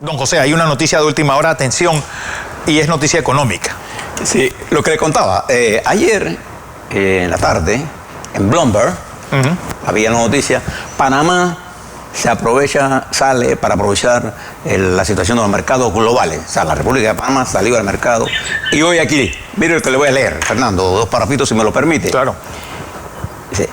Don José, hay una noticia de última hora, atención, y es noticia económica. Sí, lo que le contaba, ayer en la tarde, en Bloomberg, había la noticia, Panamá sale para aprovechar la situación de los mercados globales. O sea, la República de Panamá salió al mercado. Y hoy aquí, mire lo que le voy a leer, Fernando, dos párrafitos si me lo permite. Claro. Dice,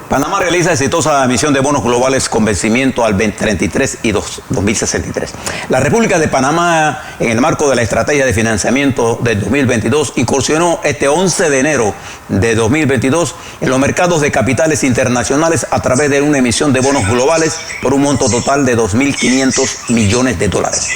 Panamá realiza exitosa emisión de bonos globales con vencimiento al 2033 y 2063. La República de Panamá, en el marco de la estrategia de financiamiento del 2022, incursionó este 11 de enero de 2022 en los mercados de capitales internacionales a través de una emisión de bonos globales por un monto total de 2.500 millones de dólares.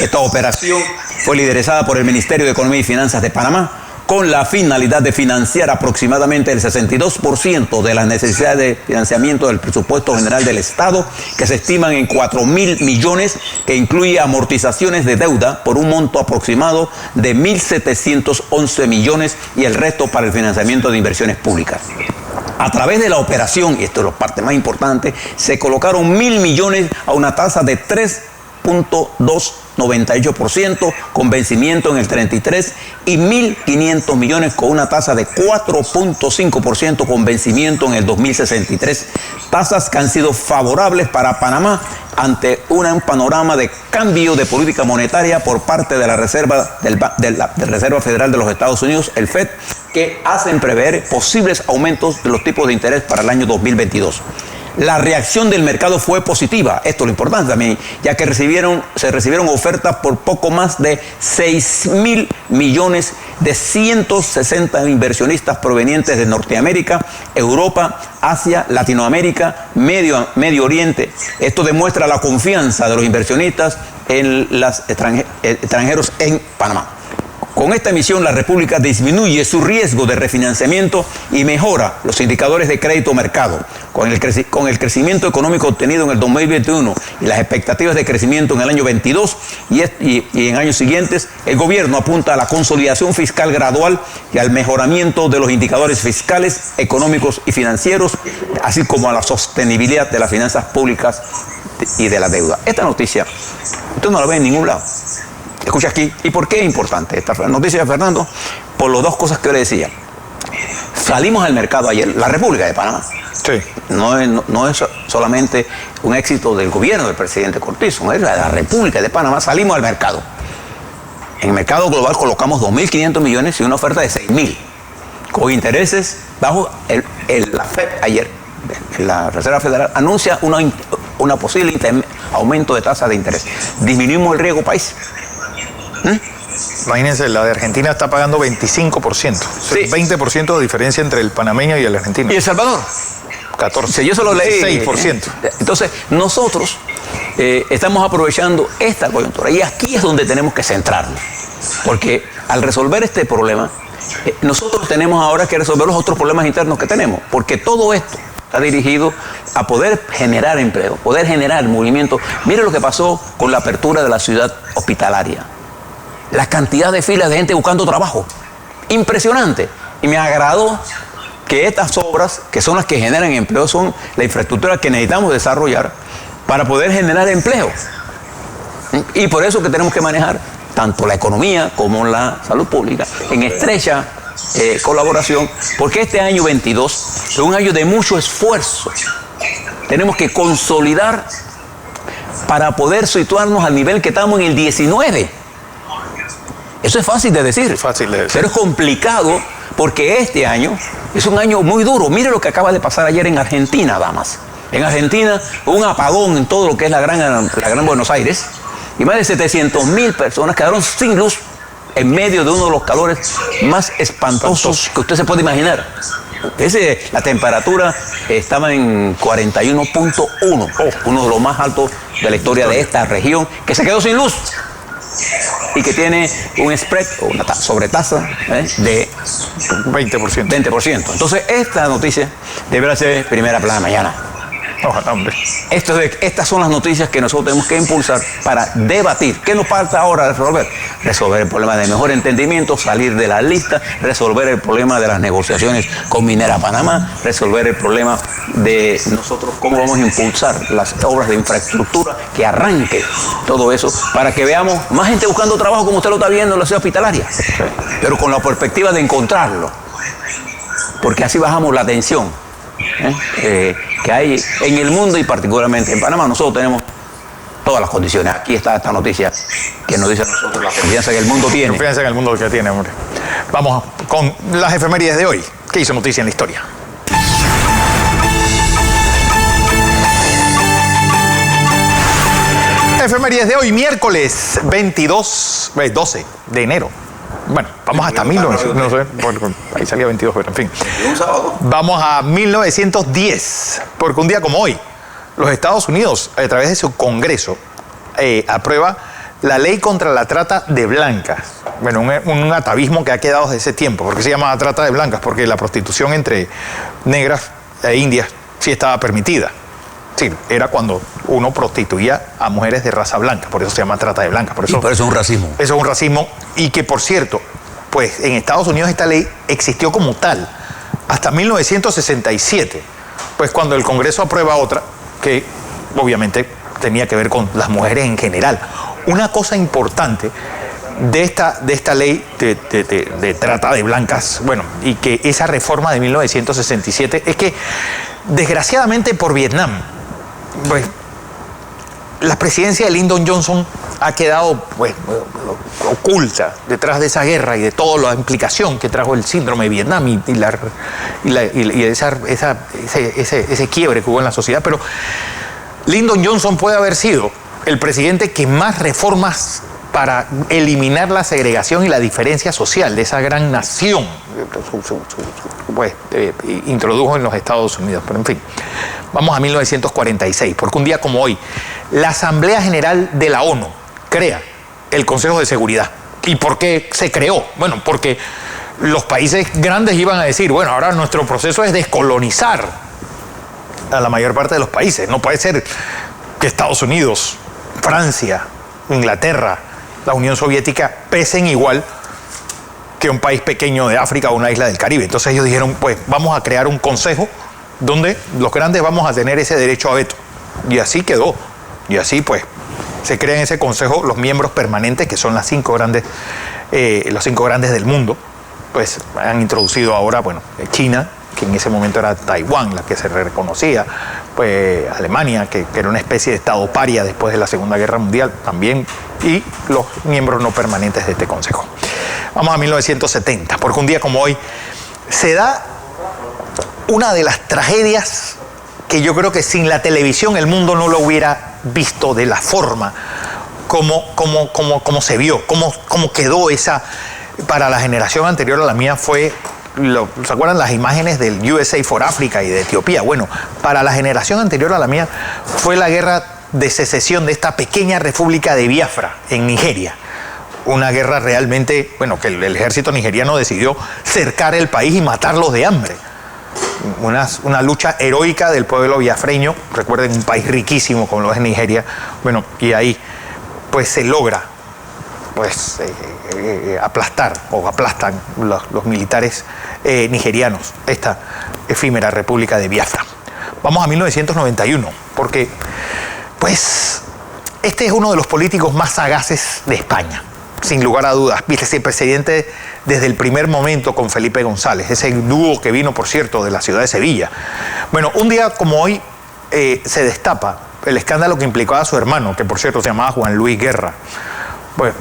Esta operación fue liderizada por el Ministerio de Economía y Finanzas de Panamá, con la finalidad de financiar aproximadamente el 62% de las necesidades de financiamiento del presupuesto general del Estado, que se estiman en 4.000 millones, que incluye amortizaciones de deuda por un monto aproximado de 1.711 millones y el resto para el financiamiento de inversiones públicas. A través de la operación, y esto es la parte más importante, se colocaron 1.000 millones a una tasa de 3.298% con vencimiento en el 33 y 1.500 millones con una tasa de 4.5% con vencimiento en el 2063. Tasas que han sido favorables para Panamá ante un panorama de cambio de política monetaria por parte de la Reserva Federal de los Estados Unidos, el FED, que hacen prever posibles aumentos de los tipos de interés para el año 2022. La reacción del mercado fue positiva, esto es lo importante también, ya que se recibieron ofertas por poco más de 6.000 millones de 160 inversionistas provenientes de Norteamérica, Europa, Asia, Latinoamérica, Medio Oriente. Esto demuestra la confianza de los inversionistas en los extranjeros en Panamá. Con esta emisión, la República disminuye su riesgo de refinanciamiento y mejora los indicadores de crédito mercado. Con el crecimiento económico obtenido en el 2021 y las expectativas de crecimiento en el año 22 y en años siguientes, el gobierno apunta a la consolidación fiscal gradual y al mejoramiento de los indicadores fiscales, económicos y financieros, así como a la sostenibilidad de las finanzas públicas y de la deuda. Esta noticia, usted no la ve en ningún lado. Escucha aquí. ¿Y por qué es importante esta noticia de Fernando? Por las dos cosas que yo le decía. Salimos al mercado ayer, la República de Panamá. Sí. No es solamente un éxito del gobierno del presidente Cortizo, es la República de Panamá. Salimos al mercado. En el mercado global colocamos 2.500 millones y una oferta de 6.000, con intereses bajo la FED ayer. La Reserva Federal anuncia una posible aumento de tasa de interés. Disminuimos el riesgo país. Imagínense, la de Argentina está pagando 25%. Sí. 20% de diferencia entre el panameño y el argentino. ¿Y El Salvador? 14%. Yo se lo leí. 6%. Entonces, nosotros estamos aprovechando esta coyuntura. Y aquí es donde tenemos que centrarnos. Porque al resolver este problema, nosotros tenemos ahora que resolver los otros problemas internos que tenemos. Porque todo esto está dirigido a poder generar empleo, poder generar movimiento. Mire lo que pasó con la apertura de la ciudad hospitalaria. La cantidad de filas de gente buscando trabajo. Impresionante. Y me agradó que estas obras, que son las que generan empleo, son la infraestructura que necesitamos desarrollar para poder generar empleo. Y por eso que tenemos que manejar tanto la economía como la salud pública en estrecha colaboración, porque este año 22 es un año de mucho esfuerzo. Tenemos que consolidar para poder situarnos al nivel que estamos en el 19. Eso es fácil de decir, pero es complicado porque este año es un año muy duro. Mire lo que acaba de pasar ayer en Argentina, damas. En Argentina un apagón en todo lo que es la gran Buenos Aires y más de 700.000 personas quedaron sin luz en medio de uno de los calores más espantosos que usted se puede imaginar. La temperatura estaba en 41.1, uno de los más altos de la historia de esta región, que se quedó sin luz y que tiene un spread o una sobretasa de 20%. Entonces, esta noticia deberá ser primera plana mañana. Ojalá, hombre. Estas son las noticias que nosotros tenemos que impulsar para debatir. ¿Qué nos falta ahora resolver? Resolver el problema de mejor entendimiento, salir de la lista, resolver el problema de las negociaciones con Minera Panamá, resolver el problema de nosotros cómo vamos a impulsar las obras de infraestructura, que arranque todo eso, para que veamos más gente buscando trabajo como usted lo está viendo en la ciudad hospitalaria, pero con la perspectiva de encontrarlo, porque así bajamos la tensión que hay en el mundo y particularmente en Panamá. Nosotros tenemos todas las condiciones. Aquí está esta noticia que nos dice a nosotros la confianza que el mundo tiene. Confianza en el mundo que tiene, hombre. Vamos con las efemérides de hoy. ¿Qué hizo noticia en la historia? Efemérides de hoy, miércoles 12 de enero. Bueno, vamos hasta 1900, no sé, ahí salía 22, pero en fin. Vamos a 1910, porque un día como hoy, los Estados Unidos, a través de su Congreso, aprueba la ley contra la trata de blancas. Bueno, un atavismo que ha quedado desde ese tiempo. ¿Por qué se llama trata de blancas? Porque la prostitución entre negras e indias sí estaba permitida. Sí, era cuando uno prostituía a mujeres de raza blanca, por eso se llama trata de blancas. Por eso es un racismo. Eso es un racismo, y que, por cierto, pues en Estados Unidos esta ley existió como tal hasta 1967, pues cuando el Congreso aprueba otra que obviamente tenía que ver con las mujeres en general. Una cosa importante de esta ley de trata de blancas, bueno, y que esa reforma de 1967 es que, desgraciadamente por Vietnam, pues la presidencia de Lyndon Johnson ha quedado pues oculta detrás de esa guerra y de toda la implicación que trajo el síndrome de Vietnam y ese quiebre que hubo en la sociedad. Pero Lyndon Johnson puede haber sido el presidente que más reformas para eliminar la segregación y la diferencia social de esa gran nación pues, introdujo en los Estados Unidos. Pero en fin, vamos a 1946, porque un día como hoy, la Asamblea General de la ONU crea el Consejo de Seguridad. ¿Y por qué se creó? Bueno, porque los países grandes iban a decir, bueno, ahora nuestro proceso es descolonizar a la mayor parte de los países. No puede ser que Estados Unidos, Francia, Inglaterra, la Unión Soviética pesen igual que un país pequeño de África o una isla del Caribe. Entonces ellos dijeron, pues vamos a crear un consejo donde los grandes vamos a tener ese derecho a veto. Y así quedó. Y así pues se crea en ese consejo los miembros permanentes, que son los 5 grandes del mundo. Pues han introducido ahora, bueno, China, que en ese momento era Taiwán, la que se reconocía, pues Alemania, que era una especie de estado paria después de la Segunda Guerra Mundial también, y los miembros no permanentes de este consejo. Vamos a 1970, porque un día como hoy se da una de las tragedias que yo creo que sin la televisión el mundo no lo hubiera visto de la forma como se vio, cómo quedó esa. Para la generación anterior a la mía fue, ¿se acuerdan las imágenes del USA for Africa y de Etiopía? Bueno, para la generación anterior a la mía fue la guerra de secesión de esta pequeña república de Biafra en Nigeria. Una guerra realmente, bueno, que el ejército nigeriano decidió cercar el país y matarlos de hambre. Una lucha heroica del pueblo biafreño, recuerden, un país riquísimo como lo es Nigeria. Bueno, y ahí pues se logra pues aplastan los militares nigerianos esta efímera república de Biafra. Vamos a 1991, porque pues este es uno de los políticos más sagaces de España, sin lugar a dudas. Vicepresidente desde el primer momento con Felipe González, ese dúo que vino, por cierto, de la ciudad de Sevilla. Bueno, un día como hoy se destapa el escándalo que implicaba a su hermano, que por cierto se llamaba Juan Luis Guerra. Bueno,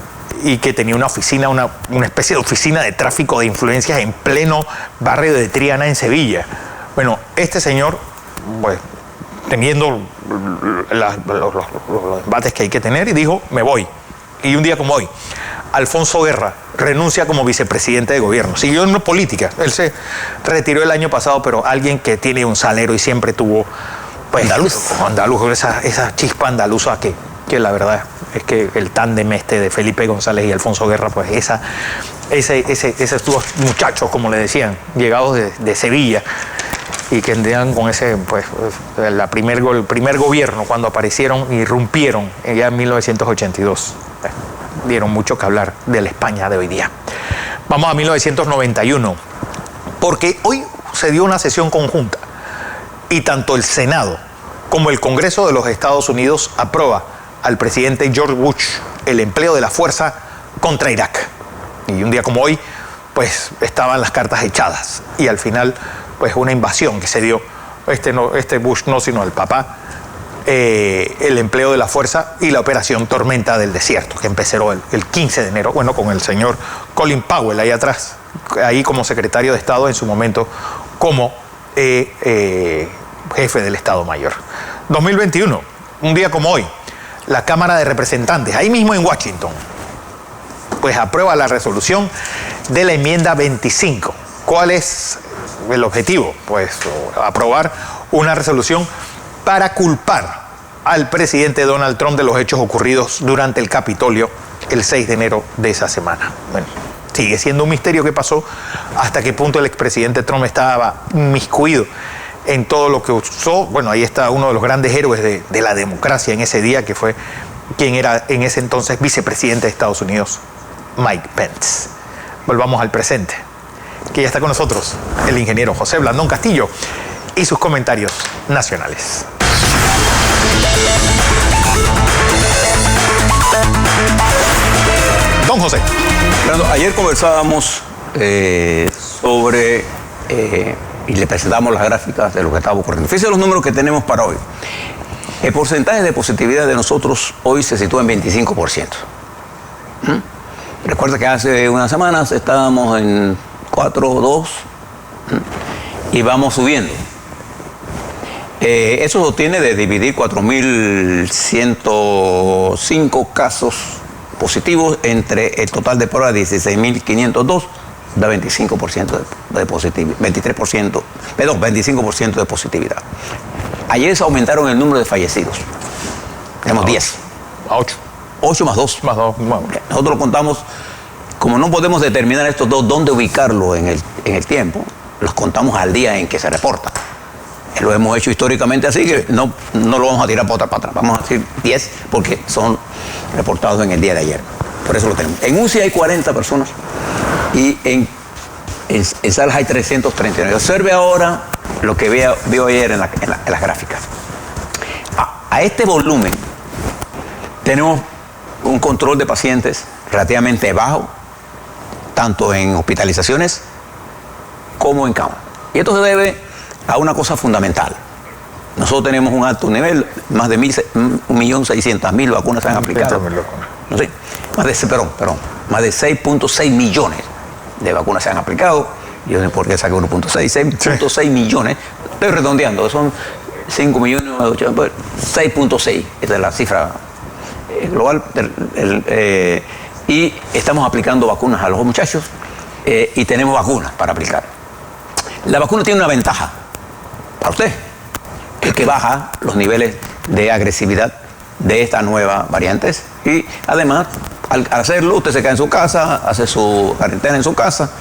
y que tenía una oficina, una especie de oficina de tráfico de influencias en pleno barrio de Triana en Sevilla. Bueno, este señor, pues, teniendo los embates que hay que tener, y dijo, me voy. Y un día como hoy, Alfonso Guerra renuncia como vicepresidente de gobierno. Siguió en política. Él se retiró el año pasado, pero alguien que tiene un salero y siempre tuvo, pues, andaluz, esa chispa andaluza que la verdad es que el tándem de Felipe González y Alfonso Guerra, pues esos muchachos, como le decían, llegados de Sevilla, y que tenían con ese, pues, el primer gobierno cuando aparecieron, irrumpieron ya en 1982. Dieron mucho que hablar de la España de hoy día. Vamos a 1991, porque hoy se dio una sesión conjunta y tanto el Senado como el Congreso de los Estados Unidos aprueba al presidente George Bush el empleo de la fuerza contra Irak. Y un día como hoy, pues estaban las cartas echadas y al final, pues una invasión que se dio, este Bush no, sino el papá, el empleo de la fuerza y la operación Tormenta del Desierto, que empezó el 15 de enero, bueno, con el señor Colin Powell ahí atrás, ahí como secretario de Estado, en su momento como jefe del Estado Mayor. 2021, un día como hoy, la Cámara de Representantes, ahí mismo en Washington, pues aprueba la resolución de la enmienda 25. ¿Cuál es el objetivo? Pues aprobar una resolución para culpar al presidente Donald Trump de los hechos ocurridos durante el Capitolio el 6 de enero de esa semana. Bueno, sigue siendo un misterio qué pasó, hasta qué punto el expresidente Trump estaba inmiscuido en todo lo que usó. Bueno, ahí está uno de los grandes héroes de la democracia en ese día, que fue quien era en ese entonces vicepresidente de Estados Unidos, Mike Pence. Volvamos al presente, que ya está con nosotros el ingeniero José Blandón Castillo y sus comentarios nacionales. Don José. Fernando, ayer conversábamos sobre y le presentamos las gráficas de lo que estaba ocurriendo. Fíjense los números que tenemos para hoy. El porcentaje de positividad de nosotros hoy se sitúa en 25%. Recuerda que hace unas semanas estábamos en 4,2 y vamos subiendo. Eso se obtiene de dividir 4.105 casos positivos entre el total de pruebas de 16.502, da 25% de positividad, 25% de positividad. Ayer se aumentaron el número de fallecidos. Tenemos 10. A 8. 8 más 2. Más 2. Nosotros lo contamos, como no podemos determinar estos dos dónde ubicarlo en el tiempo, los contamos al día en que se reporta. Lo hemos hecho históricamente así, que no lo vamos a tirar para atrás. Vamos a decir 10 porque son reportados en el día de ayer. Por eso lo tenemos. En UCI hay 40 personas y en salas hay 339. Observe ahora lo que veo ayer en las gráficas. A este volumen tenemos un control de pacientes relativamente bajo, tanto en hospitalizaciones como en cama. Y esto se debe a una cosa fundamental. Nosotros tenemos un alto nivel, más de 1.600.000 vacunas se han aplicado. No sé, más de 6.6 millones de vacunas se han aplicado. Yo no sé por qué saqué 1.6, 6.6 millones. Estoy redondeando, son 5 millones, 6.6, esta es la cifra global. Y estamos aplicando vacunas a los muchachos y tenemos vacunas para aplicar. La vacuna tiene una ventaja para usted, es que baja los niveles de agresividad de estas nuevas variantes y además al hacerlo usted se queda en su casa, hace su cuarentena en su casa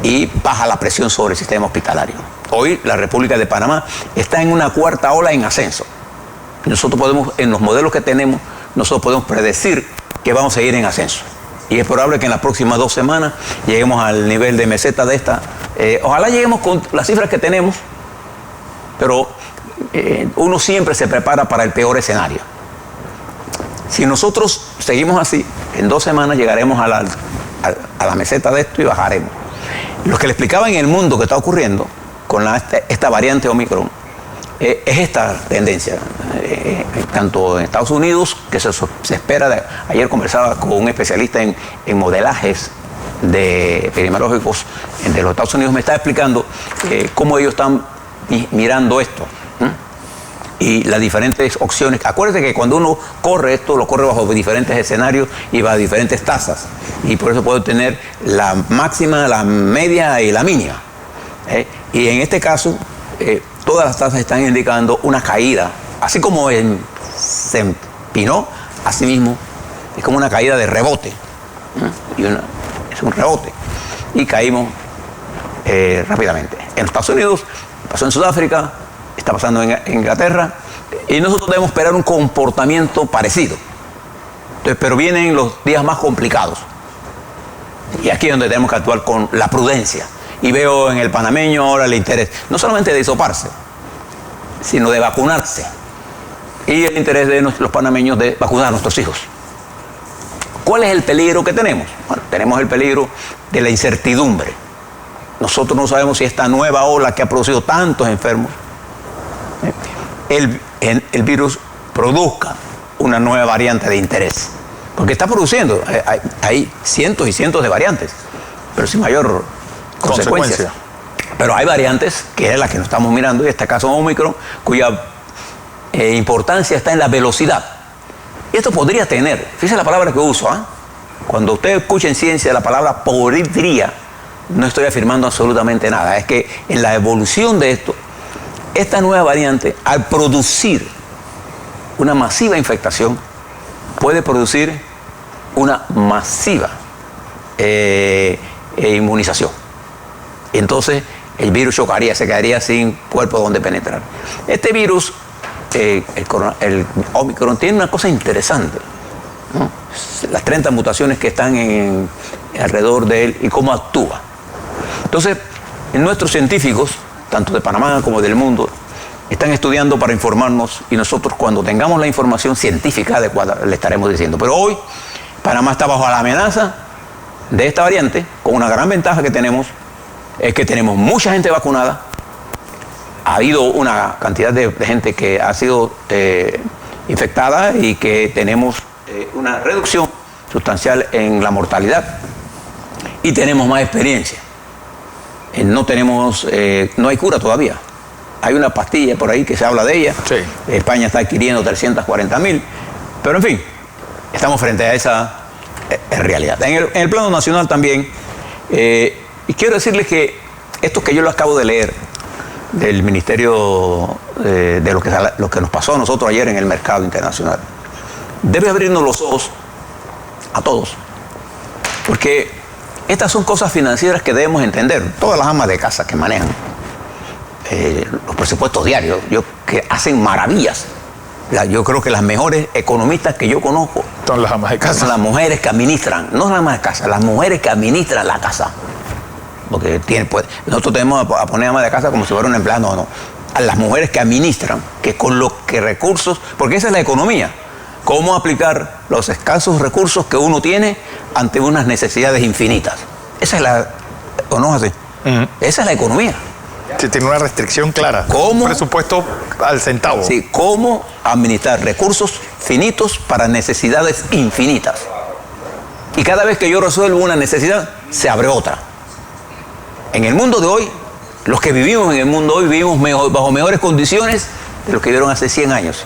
y baja la presión sobre el sistema hospitalario. Hoy la República de Panamá está en una cuarta ola en ascenso. Nosotros podemos, en los modelos que tenemos, nosotros podemos predecir que vamos a ir en ascenso. Y es probable que en las próximas 2 semanas lleguemos al nivel de meseta de esta. Ojalá lleguemos con las cifras que tenemos, pero uno siempre se prepara para el peor escenario. Si nosotros seguimos así, en 2 semanas llegaremos a la meseta de esto y bajaremos. Lo que le explicaba en el mundo que está ocurriendo con esta variante Omicron es esta tendencia. Tanto en Estados Unidos, que se espera, ayer conversaba con un especialista en modelajes epidemiológicos de los Estados Unidos, me está explicando cómo ellos están mirando esto y las diferentes opciones. Acuérdense que cuando uno corre esto, lo corre bajo diferentes escenarios y bajo diferentes tasas, y por eso puede tener la máxima, la media y la mínima. Y en este caso, todas las tasas están indicando una caída, así como se empinó, así mismo es como una caída de rebote, es un rebote, y caímos rápidamente. en los Estados Unidos, pasó en Sudáfrica, está pasando en Inglaterra, y nosotros debemos esperar un comportamiento parecido. Entonces, pero vienen los días más complicados. Y aquí es donde tenemos que actuar con la prudencia. Y veo en el panameño ahora el interés, no solamente de hisoparse, sino de vacunarse. Y el interés de los panameños de vacunar a nuestros hijos. ¿Cuál es el peligro que tenemos? Bueno, tenemos el peligro de la incertidumbre. Nosotros no sabemos si esta nueva ola que ha producido tantos enfermos, el virus produzca una nueva variante de interés. Porque está produciendo, hay cientos y cientos de variantes, pero sin mayor consecuencia. Pero hay variantes, que es la que nos estamos mirando, y en este caso Omicron, cuya importancia está en la velocidad. Y esto podría tener, fíjese la palabra que uso, cuando usted escucha en ciencia la palabra podría, no estoy afirmando absolutamente nada, es que en la evolución de esto, esta nueva variante, al producir una masiva infectación, puede producir una masiva inmunización. Entonces, el virus chocaría, se quedaría sin cuerpo donde penetrar. Este virus, el Omicron, tiene una cosa interesante, ¿no? Las 30 mutaciones que están alrededor de él y cómo actúa. Entonces, nuestros científicos, tanto de Panamá como del mundo, están estudiando para informarnos, y nosotros, cuando tengamos la información científica adecuada, le estaremos diciendo. Pero hoy Panamá está bajo la amenaza de esta variante, con una gran ventaja que tenemos, es que tenemos mucha gente vacunada. Ha habido una cantidad de gente que ha sido infectada, y que tenemos una reducción sustancial en la mortalidad, y tenemos más experiencia. No hay cura todavía. Hay una pastilla por ahí que se habla de ella. Sí. España está adquiriendo 340.000. Pero en fin, estamos frente a esa realidad. En el plano nacional también, y quiero decirles que esto que yo lo acabo de leer del Ministerio de lo que nos pasó a nosotros ayer en el mercado internacional, debe abrirnos los ojos a todos. Porque estas son cosas financieras que debemos entender. Todas las amas de casa que manejan los presupuestos diarios, que hacen maravillas. Yo creo que las mejores economistas que yo conozco son las amas de casa. Son las mujeres que administran, no las amas de casa, las mujeres que administran la casa. Porque nosotros tenemos a poner amas de casa como si fuera un empleado, no. A las mujeres que administran, que con los recursos, porque esa es la economía. Cómo aplicar los escasos recursos que uno tiene ante unas necesidades infinitas. Esa es ¿o no es así? Esa es la economía. Sí, tiene una restricción clara. ¿Cómo? Un presupuesto al centavo. Sí, cómo administrar recursos finitos para necesidades infinitas. Y cada vez que yo resuelvo una necesidad, se abre otra. En el mundo de hoy, los que vivimos en el mundo hoy vivimos bajo mejores condiciones de los que vivieron hace 100 años.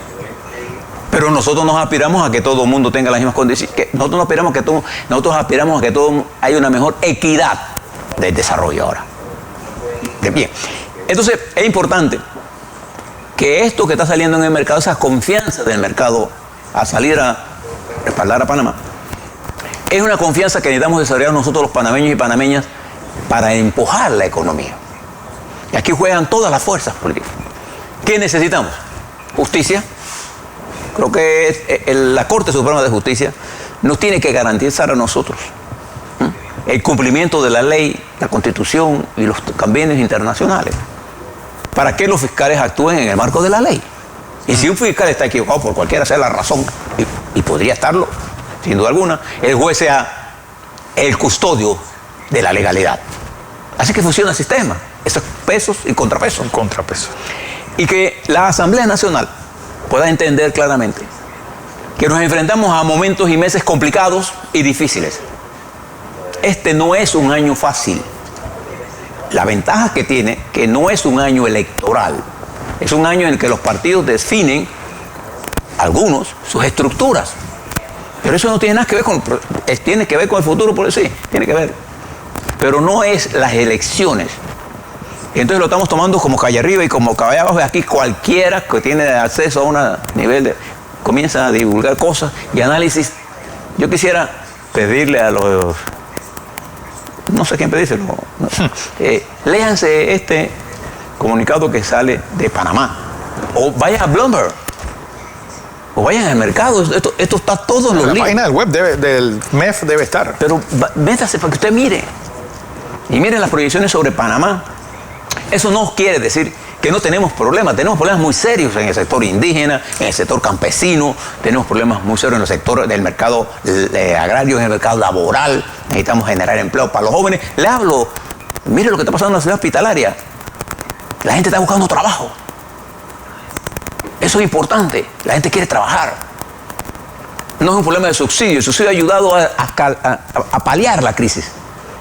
Pero nosotros nos aspiramos a que todo el mundo tenga las mismas condiciones. Nosotros aspiramos a que todo haya una mejor equidad del desarrollo ahora. Bien. Entonces, es importante que esto que está saliendo en el mercado, esa confianza del mercado a salir a respaldar a Panamá, es una confianza que necesitamos desarrollar nosotros los panameños y panameñas para empujar la economía. Y aquí juegan todas las fuerzas políticas. ¿Qué necesitamos? Justicia. Creo que la Corte Suprema de Justicia nos tiene que garantizar a nosotros el cumplimiento de la ley, la Constitución y los convenios internacionales, para que los fiscales actúen en el marco de la ley. Y si un fiscal está equivocado por cualquiera sea la razón, y podría estarlo, sin duda alguna, el juez sea el custodio de la legalidad. Así que funciona el sistema. Esos pesos y contrapesos. Un contrapeso. Y que la Asamblea Nacional pueda entender claramente que nos enfrentamos a momentos y meses complicados y difíciles. Este no es un año fácil. La ventaja que tiene, que no es un año electoral. Es un año en el que los partidos definen, algunos, sus estructuras. Pero eso no tiene nada que ver tiene que ver con el futuro, por sí, tiene que ver. Pero no es las elecciones. Entonces lo estamos tomando como calle arriba y como calle abajo. Y aquí cualquiera que tiene acceso a un nivel comienza a divulgar cosas y análisis. Yo quisiera pedirle a los no sé quién pedírselo. Léanse este comunicado que sale de Panamá. O vayan a Bloomberg. O vayan al mercado. Esto está todo en los libros. La página del web del MEF debe estar. Pero métase para que usted mire. Y miren las proyecciones sobre Panamá. Eso no quiere decir que no tenemos problemas. Tenemos problemas muy serios en el sector indígena, en el sector campesino. Tenemos problemas muy serios en el sector del mercado agrario, en el mercado laboral. Necesitamos generar empleo para los jóvenes. Le hablo, mire lo que está pasando en la ciudad hospitalaria. La gente está buscando trabajo. Eso es importante. La gente quiere trabajar. No es un problema de subsidio. El subsidio ha ayudado a paliar la crisis.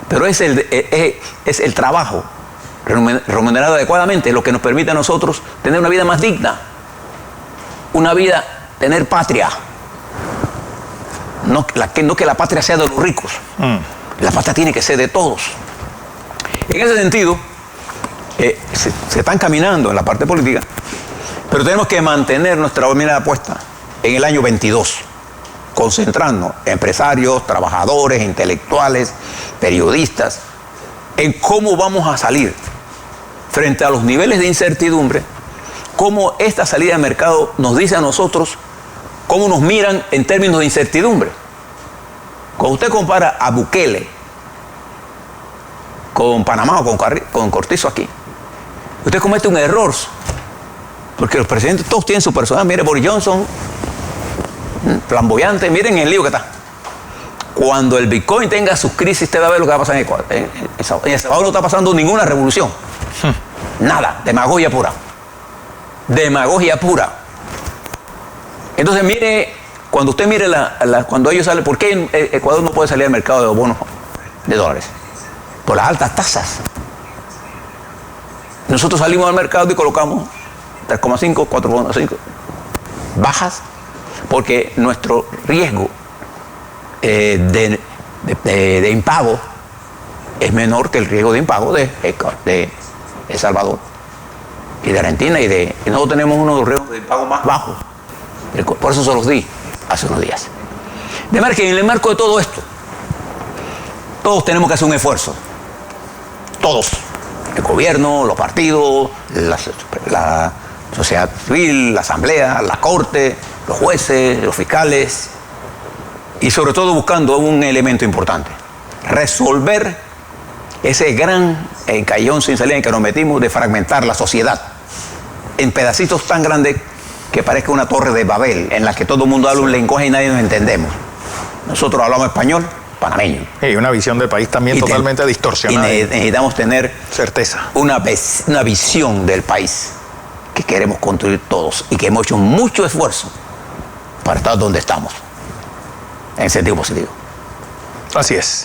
Pero es el trabajo remunerado adecuadamente lo que nos permite a nosotros tener una vida más digna. Una vida, tener patria. No que la patria sea de los ricos. La patria tiene que ser de todos. En ese sentido, se están caminando en la parte política, pero tenemos que mantener nuestra mirada puesta en el año 22, concentrarnos, empresarios, trabajadores, intelectuales, periodistas, en cómo vamos a salir frente a los niveles de incertidumbre, cómo esta salida de mercado nos dice a nosotros cómo nos miran en términos de incertidumbre. Cuando usted compara a Bukele con Panamá o con Cortizo aquí, usted comete un error, porque los presidentes todos tienen su personalidad. Mire, Boris Johnson, flamboyante, miren el lío que está. Cuando el Bitcoin tenga sus crisis, usted va a ver lo que va a pasar en Ecuador. En El Salvador no está pasando ninguna revolución. Nada, demagogia pura. Demagogia pura. Entonces mire, cuando usted mire cuando ellos salen, ¿por qué Ecuador no puede salir al mercado de bonos de dólares? Por las altas tasas. Nosotros salimos al mercado y colocamos 3,5, 4,5 bajas, porque nuestro riesgo de impago es menor que el riesgo de impago de El Salvador y de Argentina, y nosotros tenemos uno de los riesgos de impago más bajos. Por eso se los di hace unos días. De manera que en el marco de todo esto, todos tenemos que hacer un esfuerzo. Todos. El gobierno, los partidos, la sociedad civil, la asamblea, la corte, los jueces, los fiscales, y sobre todo buscando un elemento importante: resolver ese gran callejón sin salida en que nos metimos de fragmentar la sociedad en pedacitos tan grandes que parezca una torre de Babel en la que todo el mundo habla un lenguaje y nadie nos entendemos. Nosotros hablamos español panameño. Y una visión del país también totalmente distorsionada. Y necesitamos tener certeza. Una visión del país que queremos construir todos y que hemos hecho mucho esfuerzo para estar donde estamos, en sentido positivo. Así es.